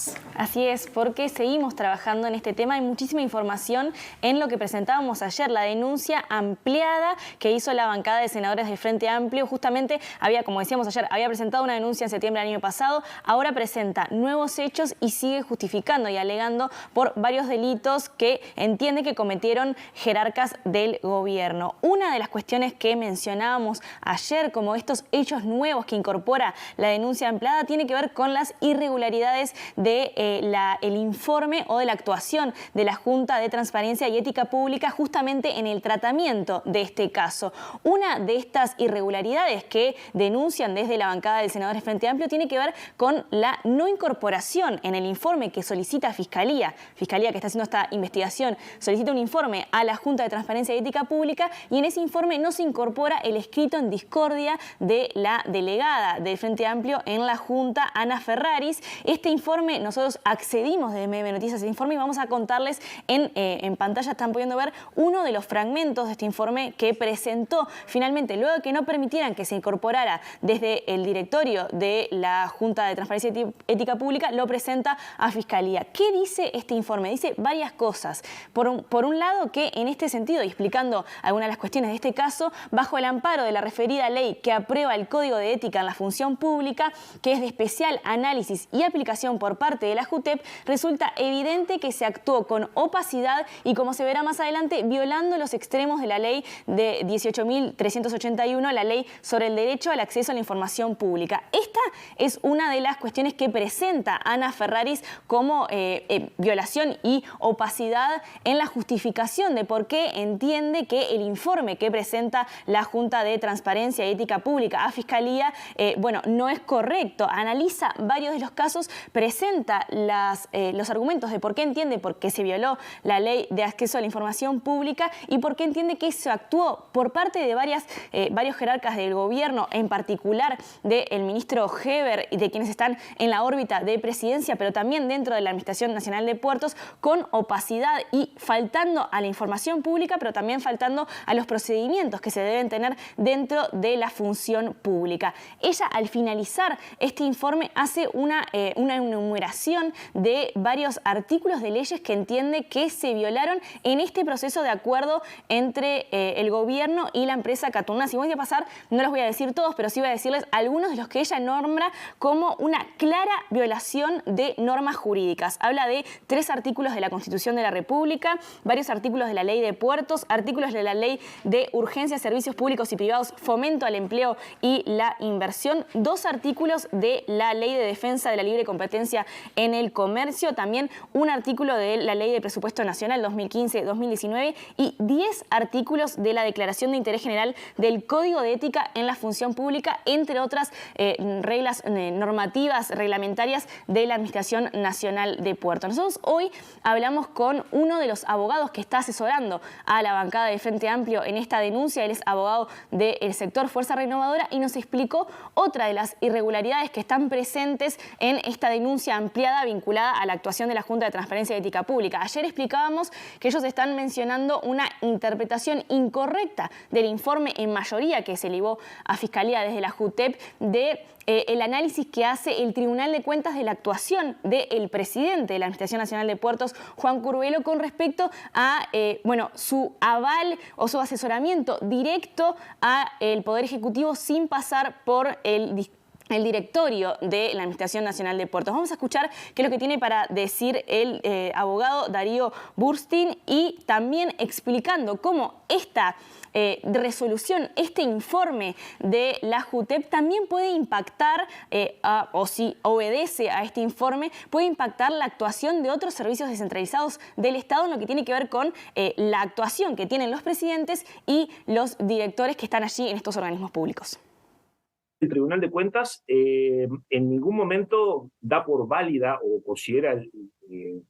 Seguimos, así es, porque seguimos trabajando en este tema. Hay muchísima información en lo que presentábamos ayer, la denuncia ampliada que hizo la bancada de senadores del Frente Amplio. Justamente había, como decíamos ayer, había presentado una denuncia en septiembre del año pasado, ahora presenta nuevos hechos y sigue justificando y alegando por varios delitos que entiende que cometieron jerarcas del gobierno. Una de las cuestiones que mencionábamos ayer como estos hechos nuevos que incorpora la denuncia ampliada tiene que ver con las irregularidades de el informe o de la actuación de la Junta de Transparencia y Ética Pública justamente en el tratamiento de este caso. Una de estas irregularidades que denuncian desde la bancada del senador del Frente Amplio tiene que ver con la no incorporación en el informe que solicita Fiscalía que está haciendo esta investigación, solicita un informe a la Junta de Transparencia y Ética Pública y en ese informe no se incorpora el escrito en discordia de la delegada del Frente Amplio en la Junta, Ana Ferraris. Este informe, nosotros accedimos de MB Noticias a ese informe y vamos a contarles en pantalla, están pudiendo ver uno de los fragmentos de este informe que presentó finalmente, luego de que no permitieran que se incorporara desde el directorio de la Junta de Transparencia y Ética Pública, lo presenta a Fiscalía. ¿Qué dice este informe? Dice varias cosas. Por un lado, que en este sentido, y explicando algunas de las cuestiones de este caso, bajo el amparo de la referida ley que aprueba el Código de Ética en la Función Pública, que es de especial análisis y aplicación por parte de la JUTEP, resulta evidente que se actuó con opacidad y, como se verá más adelante, violando los extremos de la ley de 18.381, la ley sobre el derecho al acceso a la información pública. Esta es una de las cuestiones que presenta Ana Ferraris como violación y opacidad en la justificación de por qué entiende que el informe que presenta la Junta de Transparencia y Ética Pública a Fiscalía, no es correcto. Analiza varios de los casos, presenta los argumentos de por qué entiende por qué se violó la ley de acceso a la información pública y por qué entiende que se actuó por parte de varios jerarcas del gobierno, en particular del ministro Heber y de quienes están en la órbita de presidencia, pero también dentro de la Administración Nacional de Puertos, con opacidad y faltando a la información pública, pero también faltando a los procedimientos que se deben tener dentro de la función pública. Ella, al finalizar este informe, hace una enumeración de varios artículos de leyes que entiende que se violaron en este proceso de acuerdo entre el gobierno y la empresa Catunas. Y voy a pasar, no los voy a decir todos, pero sí voy a decirles algunos de los que ella nombra como una clara violación de normas jurídicas. Habla de 3 artículos de la Constitución de la República, varios artículos de la Ley de Puertos, artículos de la Ley de Urgencia, Servicios Públicos y Privados, Fomento al Empleo y la Inversión, 2 artículos de la Ley de Defensa de la Libre Competencia en el Comercio, también un artículo de la Ley de Presupuesto Nacional 2015-2019 y 10 artículos de la Declaración de Interés General del Código de Ética en la Función Pública, entre otras reglas normativas, reglamentarias de la Administración Nacional de Puertos. Nosotros hoy hablamos con uno de los abogados que está asesorando a la bancada de Frente Amplio en esta denuncia. Él es abogado del sector Fuerza Renovadora y nos explicó otra de las irregularidades que están presentes en esta denuncia ampliada vinculada a la actuación de la Junta de Transparencia y Ética Pública. Ayer explicábamos que ellos están mencionando una interpretación incorrecta del informe en mayoría que se elevó a Fiscalía desde la JUTEP de el análisis que hace el Tribunal de Cuentas de la actuación del presidente de la Administración Nacional de Puertos, Juan Curbelo, con respecto a su aval o su asesoramiento directo al Poder Ejecutivo sin pasar por el directorio de la Administración Nacional de Puertos. Vamos a escuchar qué es lo que tiene para decir el abogado Darío Burstein y también explicando cómo esta resolución, este informe de la JUTEP también puede impactar, o si obedece a este informe, puede impactar la actuación de otros servicios descentralizados del Estado en lo que tiene que ver con la actuación que tienen los presidentes y los directores que están allí en estos organismos públicos. El Tribunal de Cuentas en ningún momento da por válida o considera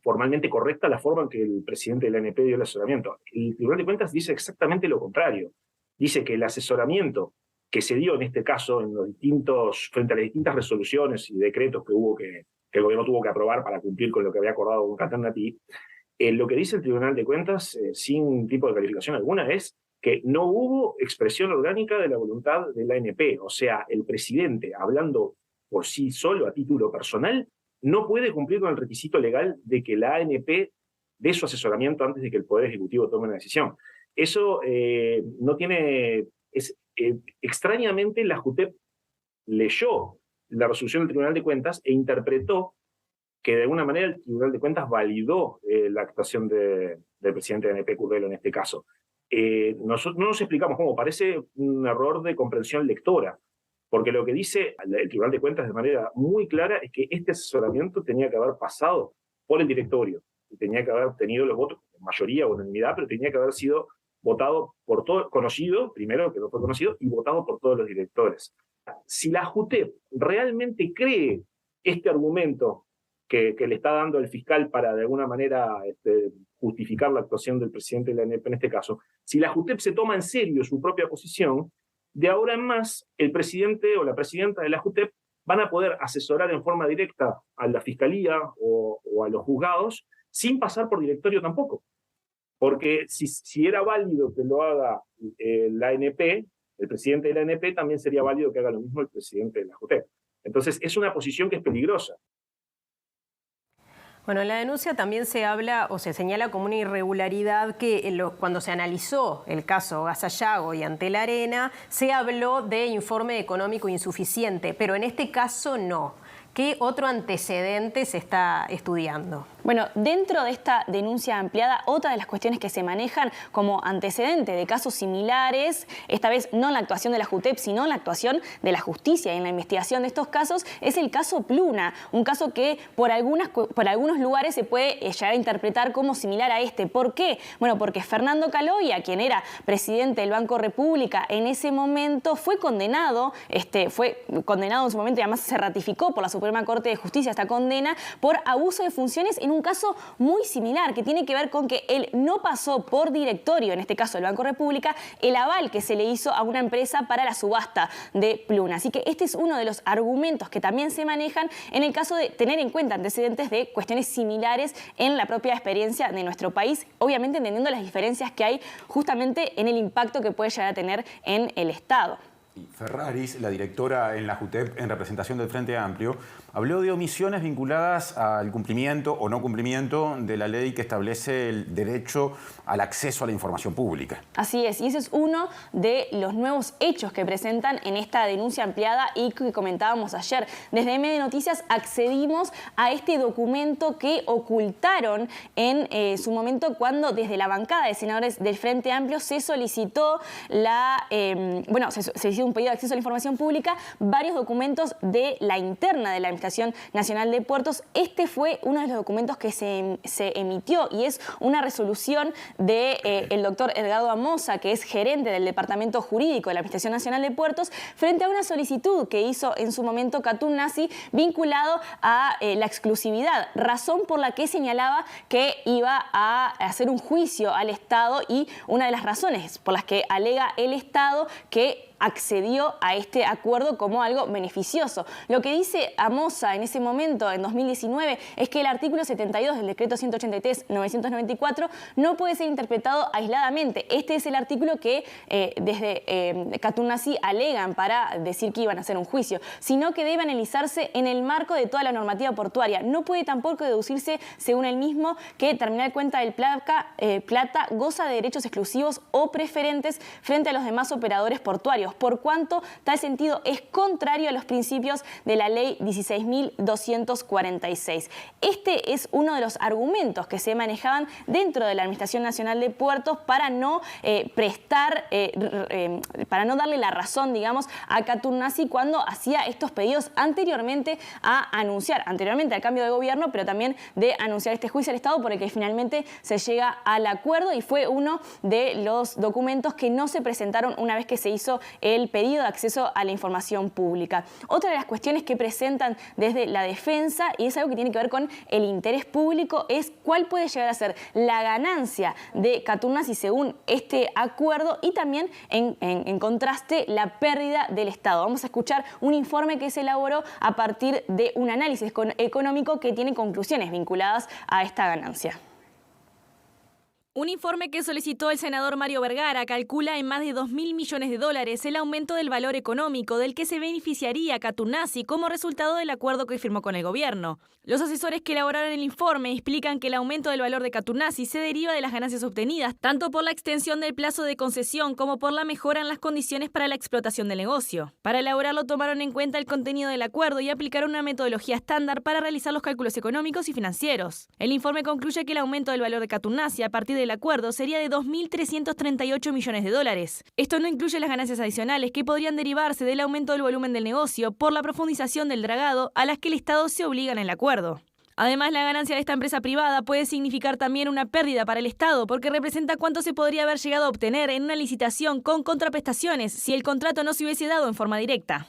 formalmente correcta la forma en que el presidente de la ANP dio el asesoramiento. El Tribunal de Cuentas dice exactamente lo contrario. Dice que el asesoramiento que se dio en este caso frente a las distintas resoluciones y decretos que el gobierno tuvo que aprobar para cumplir con lo que había acordado con Catanati, lo que dice el Tribunal de Cuentas, sin tipo de calificación alguna, es que no hubo expresión orgánica de la voluntad de la ANP. O sea, el presidente, hablando por sí solo a título personal, no puede cumplir con el requisito legal de que la ANP dé su asesoramiento antes de que el Poder Ejecutivo tome una decisión. Eso no tiene... extrañamente, la JUTEP leyó la resolución del Tribunal de Cuentas e interpretó que de alguna manera el Tribunal de Cuentas validó la actuación del presidente de ANP, Curvelo, en este caso. Nosotros no nos explicamos cómo, parece un error de comprensión lectora, porque lo que dice el Tribunal de Cuentas de manera muy clara es que este asesoramiento tenía que haber pasado por el directorio, y tenía que haber tenido los votos, en mayoría o unanimidad, pero tenía que haber sido votado por todo, conocido, primero que no fue conocido, y votado por todos los directores. Si la JUTEP realmente cree este argumento que le está dando el fiscal para de alguna manera justificar la actuación del presidente de la ANP en este caso, si la JUTEP se toma en serio su propia posición, de ahora en más el presidente o la presidenta de la JUTEP van a poder asesorar en forma directa a la fiscalía o a los juzgados sin pasar por directorio tampoco. Porque si era válido que lo haga la ANP, el presidente de la ANP, también sería válido que haga lo mismo el presidente de la JUTEP. Entonces es una posición que es peligrosa. Bueno, en la denuncia también se habla o se señala como una irregularidad que cuando se analizó el caso Gasallago y Antel Arena, se habló de informe económico insuficiente, pero en este caso no. ¿Qué otro antecedente se está estudiando? Bueno, dentro de esta denuncia ampliada, otra de las cuestiones que se manejan como antecedente de casos similares, esta vez no en la actuación de la JUTEP, sino en la actuación de la justicia y en la investigación de estos casos, es el caso Pluna, un caso que por algunos lugares se puede llegar a interpretar como similar a este. ¿Por qué? Bueno, porque Fernando Caloia, quien era presidente del Banco República en ese momento, fue condenado en su momento y además se ratificó por la Suprema Corte de Justicia esta condena por abuso de funciones en un caso muy similar, que tiene que ver con que él no pasó por directorio, en este caso el Banco República, el aval que se le hizo a una empresa para la subasta de Pluna. Así que este es uno de los argumentos que también se manejan en el caso de tener en cuenta antecedentes de cuestiones similares en la propia experiencia de nuestro país, obviamente entendiendo las diferencias que hay justamente en el impacto que puede llegar a tener en el Estado. Ferraris, la directora en la JUTEP en representación del Frente Amplio, habló de omisiones vinculadas al cumplimiento o no cumplimiento de la ley que establece el derecho al acceso a la información pública. Así es, y ese es uno de los nuevos hechos que presentan en esta denuncia ampliada y que comentábamos ayer. Desde MD Noticias accedimos a este documento que ocultaron en su momento cuando desde la bancada de senadores del Frente Amplio se solicitó se hizo un pedido de acceso a la información pública, varios documentos de la interna de la Administración Nacional de Puertos. Este fue uno de los documentos que se emitió y es una resolución del doctor Edgardo Amosa, que es gerente del Departamento Jurídico de la Administración Nacional de Puertos, frente a una solicitud que hizo en su momento Katun Nasi vinculado a la exclusividad, razón por la que señalaba que iba a hacer un juicio al Estado y una de las razones por las que alega el Estado que accedió a este acuerdo como algo beneficioso. Lo que dice Amosa en ese momento, en 2019, es que el artículo 72 del decreto 183-994 no puede ser interpretado aisladamente. Este es el artículo que desde Katun Nasi alegan para decir que iban a hacer un juicio, sino que debe analizarse en el marco de toda la normativa portuaria. No puede tampoco deducirse, según él mismo, que Terminal Cuenta del Plata goza de derechos exclusivos o preferentes frente a los demás operadores portuarios, por cuanto tal sentido es contrario a los principios de la ley 16.246. Este es uno de los argumentos que se manejaban dentro de la Administración Nacional de Puertos para no para no darle la razón, digamos, a Katun Nasi cuando hacía estos pedidos anteriormente al cambio de gobierno, pero también de anunciar este juicio al Estado por el que finalmente se llega al acuerdo, y fue uno de los documentos que no se presentaron una vez que se hizo el pedido de acceso a la información pública. Otra de las cuestiones que presentan desde la defensa, y es algo que tiene que ver con el interés público, es cuál puede llegar a ser la ganancia de Katun Nasi según este acuerdo y también en contraste la pérdida del Estado. Vamos a escuchar un informe que se elaboró a partir de un análisis económico que tiene conclusiones vinculadas a esta ganancia. Un informe que solicitó el senador Mario Vergara calcula en más de 2.000 millones de dólares el aumento del valor económico del que se beneficiaría Katounasi como resultado del acuerdo que firmó con el gobierno. Los asesores que elaboraron el informe explican que el aumento del valor de Katounasi se deriva de las ganancias obtenidas, tanto por la extensión del plazo de concesión como por la mejora en las condiciones para la explotación del negocio. Para elaborarlo tomaron en cuenta el contenido del acuerdo y aplicaron una metodología estándar para realizar los cálculos económicos y financieros. El informe concluye que el aumento del valor de Katounasi a partir del acuerdo sería de 2.338 millones de dólares. Esto no incluye las ganancias adicionales que podrían derivarse del aumento del volumen del negocio por la profundización del dragado a las que el Estado se obliga en el acuerdo. Además, la ganancia de esta empresa privada puede significar también una pérdida para el Estado porque representa cuánto se podría haber llegado a obtener en una licitación con contraprestaciones si el contrato no se hubiese dado en forma directa.